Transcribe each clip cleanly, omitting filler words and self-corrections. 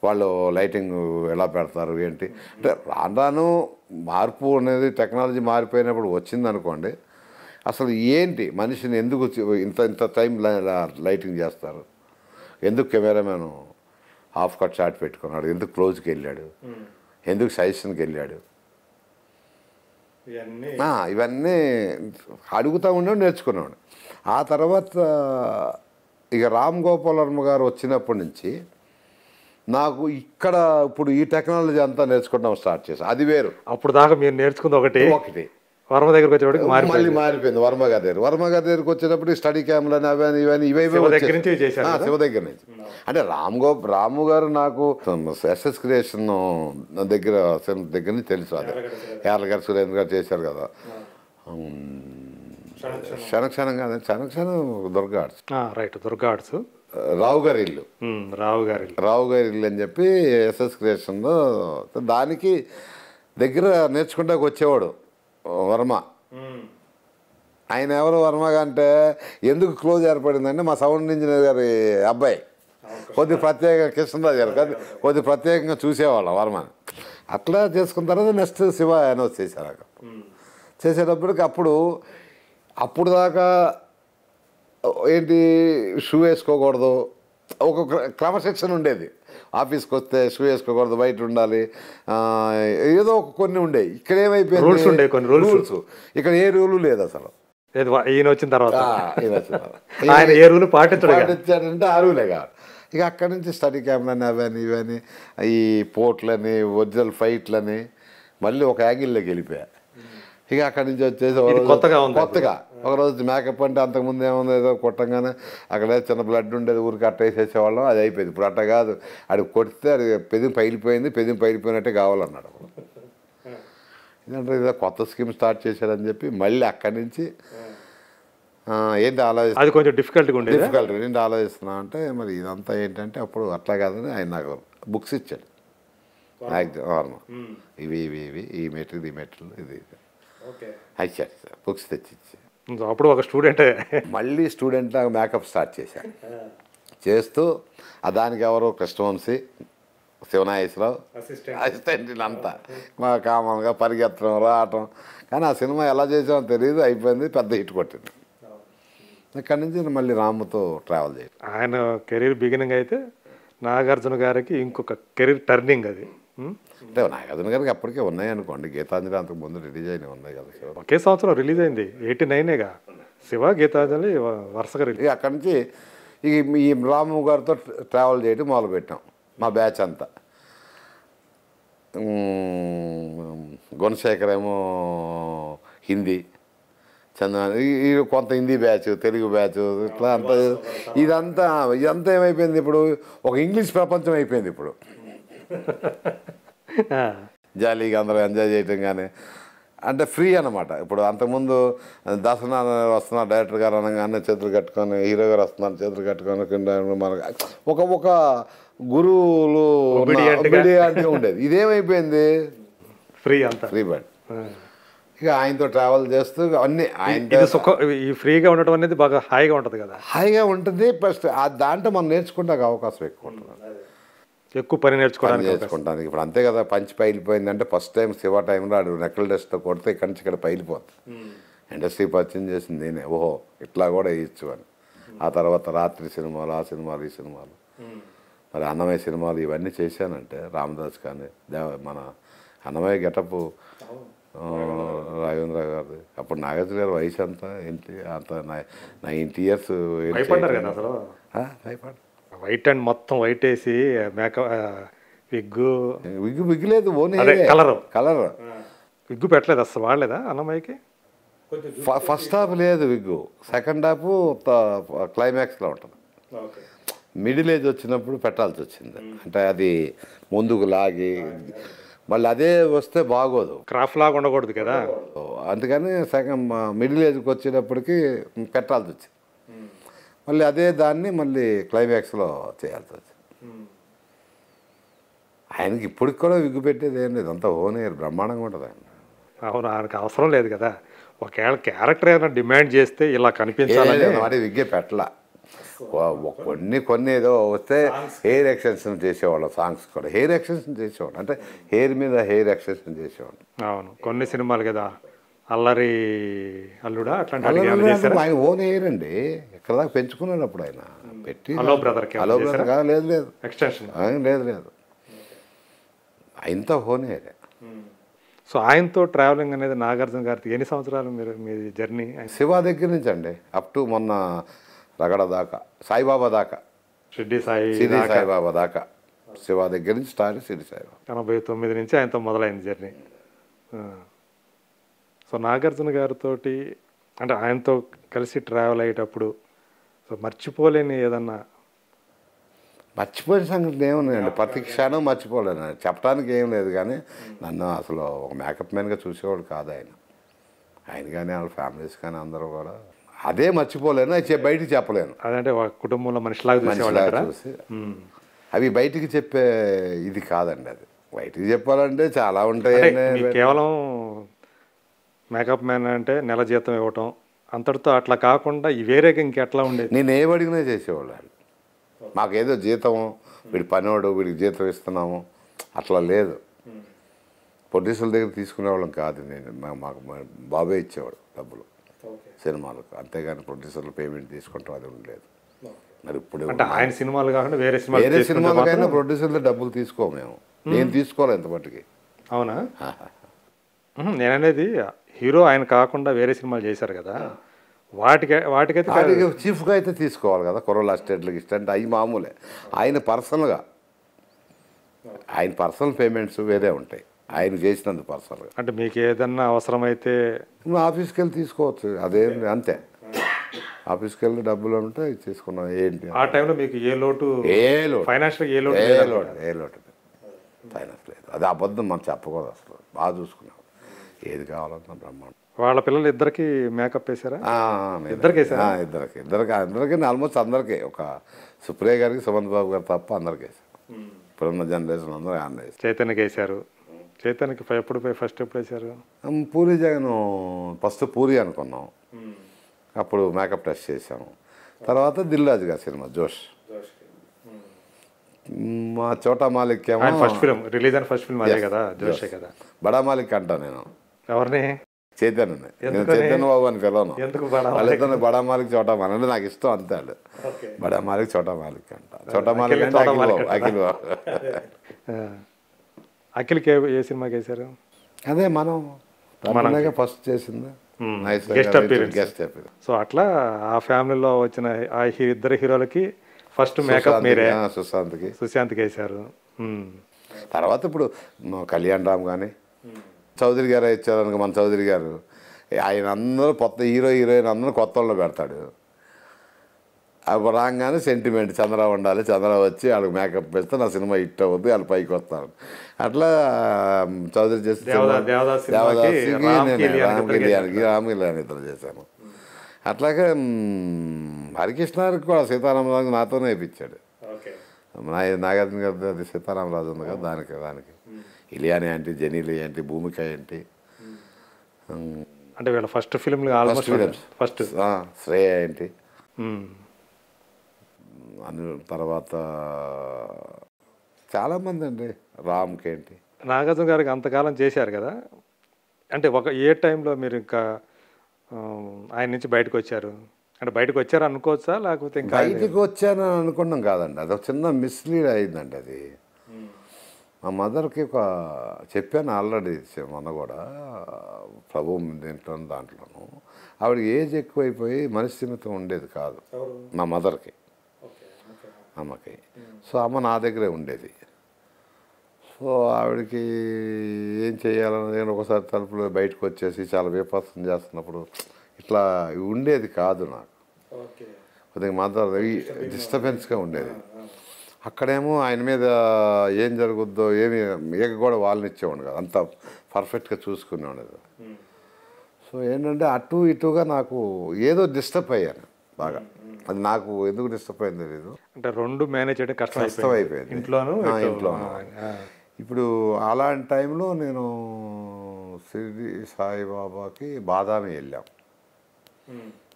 వాళ్ళు లైటింగ్ ఎలా పెడతారు ఏంటి అంటే రాను రాను మార్పు అనేది టెక్నాలజీ మారిపోయినప్పుడు వచ్చిందనుకోండి, అసలు ఏంటి మనిషిని ఎందుకు ఇంత ఇంత టైం లైటింగ్ చేస్తారు, ఎందుకు కెమెరామెన్ హాఫ్ కట్ షాట్ పెట్టుకున్నాడు, ఎందుకు క్లోజ్కి వెళ్ళాడు, ఎందుకు సజెషన్కి వెళ్ళాడు, ఇవన్నీ అడుగుతూ ఉండేవాడు, నేర్చుకునేవాడు. ఆ తర్వాత ఇక రామ్ గోపాల్ వర్మ గారు వచ్చినప్పటి నుంచి నాకు ఇక్కడ ఇప్పుడు ఈ టెక్నాలజీ అంతా నేర్చుకోవడం స్టార్ట్ చేశాను. అది వేరు. అప్పుడు దాకా మీరు నేర్చుకుంది ఒకటి, వర్మ దగ్గరికి వచ్చేటప్పటికి మళ్ళీ మారిపోయింది. వర్మ గారి దగ్గరికి వచ్చేటప్పుడు స్టడీ క్యామ్లని అవన్నీ ఇవన్నీ ఇవే శివ దగ్గర నుంచి. అంటే రాము గారు నాకు ఎస్ఎస్ క్రియేషన్ దగ్గర నుంచి తెలుసు. అది యార్లగారు సురేంద్ర గారు చేశారు కదా. క్షణక్షణం కాదు, Kshana Kshanam Durga Arts, right, Durga Arts, Rao గారి ఇల్లు అని చెప్పి ఎస్ఎస్ క్రియేషన్లో దానికి దగ్గర నేర్చుకుంటాకు వచ్చేవాడు వర్మ. ఆయన ఎవరు వర్మగా అంటే ఎందుకు క్లోజ్ ఏర్పడిందంటే మా సౌండ్ ఇంజనీర్ గారి అబ్బాయి కొద్ది ప్రత్యేకంగా కృష్ణరాజు గారు కొద్ది ప్రత్యేకంగా చూసేవాళ్ళం వర్మని. అట్లా చేసుకున్న తర్వాత నెక్స్ట్ శివ అనౌన్స్ చేశారు. చేసేటప్పటికి అప్పుడు దాకా ఏంటి షూ వేసుకోకూడదు, ఒక క్రమశిక్షణ ఉండేది. ఆఫీస్కి వస్తే షూ వేసుకోకూడదు, బయట ఉండాలి, ఏదో కొన్ని ఉండేవి. ఇక్కడ ఏమైపోయింది రూల్స్, ఇక్కడ ఏ రూలు లేదు అసలు. ఈయన వచ్చిన తర్వాత ఆయన ఏ రూలు పాటించాడంటే ఆ రూలే కాదు. ఇక అక్కడి నుంచి స్టడీ క్యామ్లని అవన్నీ ఇవన్నీ ఈ పోర్ట్లని ఒరిజినల్ ఫైట్లని మళ్ళీ ఒక యాంగిల్లోకి వెళ్ళిపోయా. ఇక అక్కడి నుంచి వచ్చేసి కొత్తగా ఒకరోజు మేకప్ అంటే అంతకుముందు ఏముంది, ఏదో కొట్టంగానే అక్కడ చిన్న బ్లడ్ ఉండేది, ఊరికి అట్ట వేసేసేవాళ్ళం, అది అయిపోయింది. ఇప్పుడు అట్ట కాదు, అది కొడితే అది పెదిం పగిలిపోయినట్టే కావాలన్నాడు. ఎందుకంటే ఏదో కొత్త స్కీమ్ స్టార్ట్ చేశాడని చెప్పి మళ్ళీ అక్కడి నుంచి ఏంటి ఆలోచిస్తా, అది కొంచెం డిఫికల్ట్ ఏంటి ఆలోచిస్తున్నా అంటే మరి ఇదంతా ఏంటంటే అప్పుడు అట్లా కాదని ఆయన నాకు బుక్స్ ఇచ్చాడు. ఇవి ఈ మెటీరియల్ ఇది ఇచ్చాడు, బుక్స్ తెచ్చిచ్చి. అప్పుడు ఒక స్టూడెంటే మళ్ళీ స్టూడెంట్ మేకప్ స్టార్ట్ చేశాను. చేస్తూ దానికి ఎవరో కృష్ణవంశీ, శివనాగేశ్వరరావు అసిస్టెంట్ అంతా మా కామన్గా పరిగెత్తడం రావటం. కానీ ఆ సినిమా ఎలా చేసామో తెలియదు, అయిపోయింది, పెద్ద హిట్ కొట్టింది. అక్కడి నుంచి మళ్ళీ రాముతో ట్రావెల్ చేయాలి. ఆయన కెరీర్ బిగినింగ్ అయితే నాగార్జున గారికి ఇంకొక కెరీర్ టర్నింగ్ అది. అంటే నాగార్జున గారికి అప్పటికే ఉన్నాయి అనుకోండి, గీతాంజలి అంతకు ముందు రిలీజ్ అయినవి ఉన్నాయి కదా. ఒకే సంవత్సరం రిలీజ్ అయింది, 89గా శివ గీతాంజలి వరుసగా రిలీజ్. అక్కడి నుంచి ఈ రాము గారితో ట్రావెల్ చేయడం మొదలుపెట్టాం మా బ్యాచ్ అంతా. గుణశేఖర్ ఏమో హిందీ, చంద్ర కొంత హిందీ బ్యాచ్, తెలుగు బ్యాచ్, ఇట్లా అంతా ఇదంతా ఏమైపోయింది, ఇప్పుడు ఒక ఇంగ్లీష్ ప్రపంచం అయిపోయింది. ఇప్పుడు జాలీగా అందరూ ఎంజాయ్ చేయటం కానీ అంటే ఫ్రీ అనమాట. ఇప్పుడు అంతకుముందు దసరా వస్తున్నారు డైరెక్టర్ గారు అనగానే చేతులు కట్టుకొని, హీరో గారు వస్తున్నారు చేతులు కట్టుకొని, మనకు ఒక గురువులు ఉండేది. ఇదేమైపోయింది ఫ్రీ బర్డ్. ఇక ఆయనతో ట్రావెల్ చేస్తూ అన్నీ ఆయన ఫ్రీగా ఉండటం అనేది బాగా హాయిగా ఉంటుంది కదా. హాయిగా ఉంటుంది, ప్లస్ దాంట్లో మనం నేర్చుకుంటానికి అవకాశం ఎక్కువ ఉంటుంది, ఎక్కువ పని నేర్చుకుంటానికి. ఇప్పుడు అంతే కదా, పంచి పైలిపోయిందంటే ఫస్ట్ టైం శివ టైంలో ఆడు నెక్కల్ డస్ట్తో కొడితే ఇక్కడి నుంచి ఇక్కడ పైలిపోతుంది. ఇండస్ట్రీ పరిచయం చేసింది నేనే, ఓహో ఇట్లా కూడా వేయచ్చు అని. ఆ తర్వాత రాత్రి సినిమాలు, ఆ సినిమాలు, ఈ సినిమాలు, మరి అన్నమయ్య సినిమాలు ఇవన్నీ చేశానంటే రామదాస్ కానీ మన అన్నమయ్య గెటప్ రాఘవేంద్ర గారు. అప్పుడు నాగార్జున గారు వయసు అంతా ఏంటి, అంత 90 years. భయపడ్డా. వైట్ అండ్ మొత్తం వైట్ వేసి మేకప్, విగ్గు లేదు, ఓన్లీ కలర్. విగ్గు పెట్టలేదు అసలు, వాడలేదా అన్నమయ్యకి? ఫస్ట్ హాఫ్ లేదు విగ్గు, సెకండ్ హాఫ్ క్లైమాక్స్లో ఉంటుంది. మిడిల్ ఏజ్ వచ్చినప్పుడు పెట్టాల్సి వచ్చింది. అంటే అది ముందుకు లాగి మళ్ళీ అదే వస్తే బాగోదు, క్రాఫ్ట్ లాగా ఉండకూడదు కదా. అందుకని సెకండ్ మిడిల్ ఏజ్కి వచ్చేటప్పటికి పెట్టాల్సి వచ్చింది. మళ్ళీ అదే దాన్ని మళ్ళీ క్లైమాక్స్లో చేయాల్సి వచ్చింది. ఆయనకి ఇప్పటికి కూడా విగ్గు పెట్టేది ఏం లేదు, అంతా ఓన్ ఎయిర్ బ్రహ్మాండంగా ఉంటుంది ఆయన. అవును, ఆయనకు అవసరం లేదు కదా. ఒకవేళ క్యారెక్టర్ ఏమైనా డిమాండ్ చేస్తే ఇలా కనిపించాలని వాడి విగ్గే పెట్టలా. కొన్ని ఏదో వస్తే హెయిర్ ఎక్స్టెన్షన్ చేసేవాళ్ళం. సాంగ్స్ కూడా హెయిర్ ఎక్స్టెన్షన్ చేసేవాళ్ళం, అంటే హెయిర్ మీద హెయిర్ ఎక్స్టెన్షన్ చేసేవాళ్ళం. అవును, కొన్ని సినిమాలు కదా, అల్లరి అల్లుడా అట్లాంటి ఆయన ఓన్ హెయిర్ అండి, ఎక్కడ దాకా పెంచుకున్నాడు అప్పుడు ఆయన పెట్టి. హలో బ్రదర్ లేదు లేదు ఎక్స్టెన్షన్ లేదు లేదు, ఆయనతో ఓన్ హెయిర్. సో ఆయనతో ట్రావెలింగ్ అనేది నాగార్జున గారికి ఎన్ని సంవత్సరాలు మీరు మీ జర్నీ? శివ దగ్గర నుంచి అండి అప్ టు మొన్న రగడ దాకా, సాయిబాబా దాకా, షిర్డీ సాయిబాబా దాకా, శివ దగ్గర నుంచి స్టార్ట్ షిర్డీ సాయిబాబా. 89 నుంచి ఆయనతో మొదలైంది జర్నీ. సో నాగార్జున గారితో అంటే ఆయనతో కలిసి ట్రావెల్ అయ్యేటప్పుడు సో మర్చిపోలేని ఏదన్నా? మర్చిపోయిన సంగతి ఏమున్నాయండి, ప్రతి క్షణం మర్చిపోలేను. చెప్పడానికి ఏం లేదు, కానీ నన్ను అసలు ఒక మేకప్ మ్యాన్గా చూసేవాడు కాదు ఆయన. ఆయన కానీ వాళ్ళ ఫ్యామిలీస్ కానీ అందరూ కూడా అదే మర్చిపోలేను, అది బయటికి చెప్పలేను. అదంటే కుటుంబంలో మనిషిలాగా చూసి అవి బయటికి చెప్పే ఇది కాదండి. అది బయటికి చెప్పాలంటే చాలా ఉంటాయి. కేవలం మేకప్ మ్యాన్ అంటే నెల జీతం ఇవ్వటం అంతటితో అట్లా కాకుండా వేరేగా ఇంకెట్లా ఉండేది? నేను ఏం అడిగినా చేసేవాళ్ళు. మాకేదో జీతం, వీడి పనివాడు, వీడికి జీతం ఇస్తున్నాము అట్లా లేదు. ప్రొడ్యూసర్ల దగ్గర తీసుకునేవాళ్ళం కాదు. మాకు బాబే ఇచ్చేవాడు డబ్బులు సినిమాలకు, అంతేగాని ప్రొడ్యూసర్లు పేమెంట్ తీసుకుంటాం అది ఉండలేదు. మరి ఇప్పుడు ఆయన సినిమాలు కాకుండా వేరే సినిమాలకైనా ప్రొడ్యూసర్లు డబ్బులు తీసుకోము మేము. నేను తీసుకోవాలి ఎంత మట్టుకి. అవునా? నేననేది హీరో ఆయన కాకుండా వేరే సినిమాలు చేశారు కదా, వాటికైతే చీఫ్గా అయితే తీసుకోవాలి కదా. కుర్రోళ్ళ అస్టేట్లకి ఇష్టం అవి మామూలే. ఆయన పర్సనల్గా ఆయన పర్సనల్ పేమెంట్స్ వేరే ఉంటాయి, ఆయన చేసినందుకు పర్సనల్గా. అంటే మీకు ఏదన్నా అవసరమైతే ఆఫీస్కి వెళ్ళి తీసుకోవచ్చు, అదే అంతే. ఆఫీస్కి వెళ్ళి డబ్బులు ఉంటే తీసుకున్నాం. ఏంటి ఆ టైంలో మీకు ఏ లోటు ఫైనాన్షియల్ లోటు ఫైనాన్స్ లేదు. అది అబద్ధం మనం చెప్పకూడదు. అసలు బాగా చూసుకున్నాం, ఏది కావాలన్నా బ్రహ్మాండం. వాళ్ళ పిల్లలు ఇద్దరికి మేకప్ వేసారా? ఇద్దరికి ఆల్మోస్ట్ అందరికీ. ఒక సుప్రియ గారికి, సుమంత్ బాబు గారు తప్ప అందరికి వేసారు. ఇప్పుడున్న జనరేషన్ అందరూ ఆయన వేసారు. చైతన్యకి వేసారు. చైతన్యకి ఫస్ట్ ఎప్పుడు వేసారు? పూరి జగన్ ఫస్ట్ పూరి అనుకున్నాం, అప్పుడు మేకప్ టెస్ట్ చేసాము. తర్వాత దిల్ రాజు గారి సినిమా జోష్. మా చోటా మాలిక్ ఏమో ఫస్ట్ ఫిల్మ్ రిలీజ్ అయిన ఫస్ట్ ఫిల్మ్ అదే కదా, జోషే కదా. బడా మాలిక్ అంటా నేను. ఎవరిని? చైతన్యని. నేను చైతన్య బాబు అని పిలవను. వాళ్ళిద్దరు బడా మాలిక్ చోటా మాలిక్ అంటే నాకు ఇష్టం అంతే. వాళ్ళు బడా మాలిక్ చోటా మాలిక్ అంట. చోటా మాలిక్ అంటే అఖిల్ బాబు. అఖిల్కి ఏ సినిమాకి వేసారు? అదే మనం ఫస్ట్ చేసింది గెస్ట్ అపీరెన్స్. సో అట్లా ఆ ఫ్యామిలీలో వచ్చిన ఆ ఇద్దరు హీరోలకి ఫస్ట్ మేకప్ మీరే. సుశాంత్కి వేసారు. తర్వాత ఇప్పుడు కళ్యాణ్ రామ్ కానీ చౌదరి గారు ఇచ్చారనుకో, మన చౌదరి గారు ఆయన అందరూ కొత్త హీరోయిన్ అందరూ కొత్త వాళ్ళు పెడతాడు. అప్పుడు రాగానే సెంటిమెంట్ చంద్రరావు ఉండాలి, చంద్రరావు వచ్చి వాళ్ళకి మేకప్ వేస్తే నా సినిమా హిట్ అవుద్ది, వాళ్ళు పైకి వస్తారు. అట్లా చౌదరి చేస్తే దేవదాసి రామ్ కళ్యాణ్ ఇద్దరు చేశాను. అట్లాగే హరికృష్ణకి కూడా సీతారామరాజు నాతోనే వేయించాడు. నాగార్జున గారి అది సీతారామరాజు ఉంది కదా, దానికి ఇలియాని ఏంటి, జెనీలి ఏంటి, భూమిక ఏంటి, అంటే వీళ్ళ ఫస్ట్ ఫిల్మ్ ఫస్ట్ శ్రేయ ఏంటి అని. తర్వాత చాలామంది అండి, రామ్కి ఏంటి. నాగార్జున గారికి అంతకాలం చేశారు కదా, అంటే ఏ టైంలో మీరు ఇంకా ఆయన నుంచి బయటకు వచ్చారు? అంటే బయటకు వచ్చారు అనుకోవచ్చా, లేకపోతే ఇంకా బయటకు వచ్చాను అనుకున్నాం కాదండి. అది ఒక చిన్న మిస్లీడ్ అయిందండి. అది మా మదర్కి చెప్పాను ఆల్రెడీ మొన్న కూడా, ప్రభు దాంట్లోనూ ఆవిడకి ఏజ్ ఎక్కువైపోయి మనస్థిమితం ఉండేది కాదు మా మదర్కి, అమ్మకి. సో అమ్మ నా దగ్గరే ఉండేది. సో ఆవిడకి ఏం చేయాలని నేను ఒకసారి తలుపులో బయటకు వచ్చేసి చాలా విపత్సం చేస్తున్నప్పుడు ఇట్లా ఉండేది కాదు నాకు. కొద్దిగా మదర్ డిస్టర్బెన్స్గా ఉండేది. అక్కడేమో ఆయన మీద ఏం జరుగుద్దో ఏమి ఏక కూడా వాళ్ళని ఇచ్చేవాడు కదా, అంత పర్ఫెక్ట్గా చూసుకునేవాడు. సో ఏంటంటే అటు ఇటుగా నాకు ఏదో డిస్టర్బ్ అయ్యాను బాగా. అది నాకు ఎందుకు డిస్టర్బ్ అయింది తెలీదు. అంటే రెండు మేనేజ్ చేయడం కష్టం అయిపోయింది ఇంట్లోనూ. ఇప్పుడు అలాంటి టైంలో నేను షిరిడి సాయిబాబాకి బాదామి వెళ్ళాం.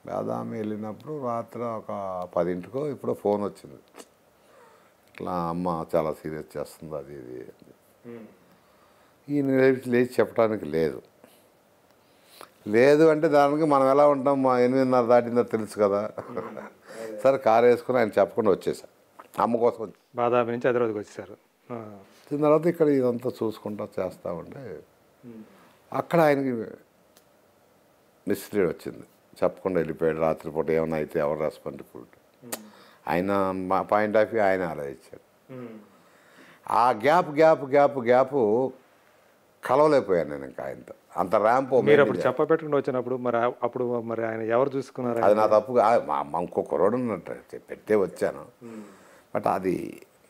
బాదామి వెళ్ళినప్పుడు రాత్రి ఒక 10ంటికో ఇప్పుడు ఫోన్ వచ్చింది, ఇట్లా అమ్మ చాలా సీరియస్ చేస్తుంది అది ఇది. ఈయన లేచి చెప్పడానికి లేదు అంటే దానికి మనం ఎలా ఉంటాం, మా 8:30 దాటిందో తెలుసు కదా. సరే కారు వేసుకుని ఆయన చెప్పకుండా వచ్చేసా, అమ్మ కోసం వచ్చి బాదామి నుంచి హైదరాబాద్కి వచ్చేసారు. వచ్చిన తర్వాత ఇక్కడ ఇదంతా చూసుకుంటా చేస్తూ ఉంటే అక్కడ ఆయనకి మిస్లీడ్ వచ్చింది, చెప్పకుండా వెళ్ళిపోయాడు. రాత్రిపూట ఏమైనా అయితే ఎవరు రెస్పాన్సిబిలిటీ, ఆయన మా పాయింట్ ఆఫ్ వ్యూ ఆయన ఆలోచించాడు. ఆ గ్యాప్ కలవలేకపోయాను నేను ఇంకా ఆయనతో. అంత ర్యాంప్ మీరు అప్పుడు చెప్పబెట్టుకుని వచ్చినప్పుడు మరి ఆయన ఎవరు చూసుకున్నారు? అది నా తప్పుగా ఇంకో కుర్రోడు ఉన్నట్టు పెట్టే వచ్చాను. బట్ అది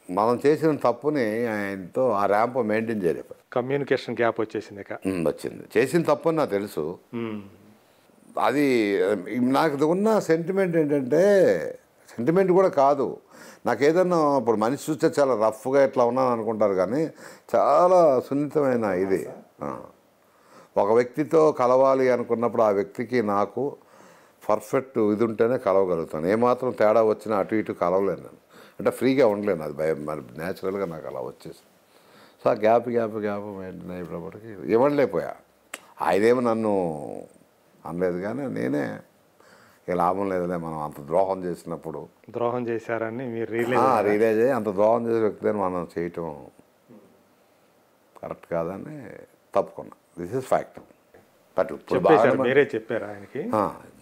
మనం చేసిన తప్పుని ఆయనతో ఆ ర్యాంప్ మెయింటైన్ చేయలేదు. కమ్యూనికేషన్ గ్యాప్ వచ్చేసింది. వచ్చింది, చేసిన తప్పు అని నాకు తెలుసు. అది నాకు ఉన్న సెంటిమెంట్ ఏంటంటే, సెంటిమెంట్ కూడా కాదు, నాకు ఏదన్నా ఇప్పుడు మనిషి చూస్తే చాలా రఫ్గా ఇట్లా ఉన్నాను అనుకుంటారు, కానీ చాలా సున్నితమైన ఇది. ఒక వ్యక్తితో కలవాలి అనుకున్నప్పుడు ఆ వ్యక్తికి నాకు పర్ఫెక్ట్ ఇది ఉంటేనే కలవగలుగుతాను. ఏమాత్రం తేడా వచ్చినా అటు ఇటు కలవలేను నేను, అంటే ఫ్రీగా ఉండలేను. అది మరి న్యాచురల్గా నాకు అలా వచ్చేసి. సో ఆ గ్యాప్ మెయింటైన్ అయినప్పటికీ ఇవ్వలేకపోయా. ఆయనేమో నన్ను అనలేదు, కానీ నేనే ఇక లాభం లేదులే, మనం అంత ద్రోహం చేసినప్పుడు ద్రోహం చేశారని మీరు రియలైజ్ అయ్యి అంత ద్రోహం చేసే వ్యక్తిని మనం చేయటం కరెక్ట్ కాదని తప్పుకున్నా. This is fact. బట్ మీరే చెప్పారు ఆయనకి?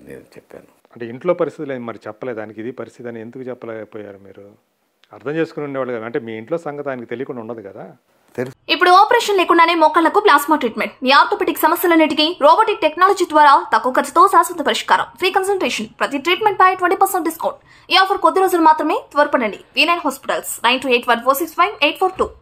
నేను చెప్పాను. అంటే ఇంట్లో పరిస్థితులు మరి చెప్పలేదు దానికి, ఇది పరిస్థితి అని ఎందుకు చెప్పలేకపోయారు మీరు? అర్థం చేసుకుని ఉండేవాళ్ళు కదా, అంటే మీ ఇంట్లో సంగతి ఆయనకి తెలియకుండా ఉండదు కదా. ఇప్పుడు ఆపరేషన్ లేకుండానే మోకాళ్లకు ప్లాస్మా ట్రీట్మెంట్, మీ ఆర్థోపెడిక్ సమస్యలన్నిటికీ రోబోటిక్ టెక్నాలజీ ద్వారా తక్కువ ఖర్చుతో శాశ్వత పరిష్కారం, ఫ్రీ కన్సల్టేషన్, ప్రతి ట్రీట్మెంట్ పై 20% డిస్కౌంట్. ఈ ఆఫర్ కొద్ది రోజులు మాత్రమే, త్వరపడండి. V9 hospitals 9281465842.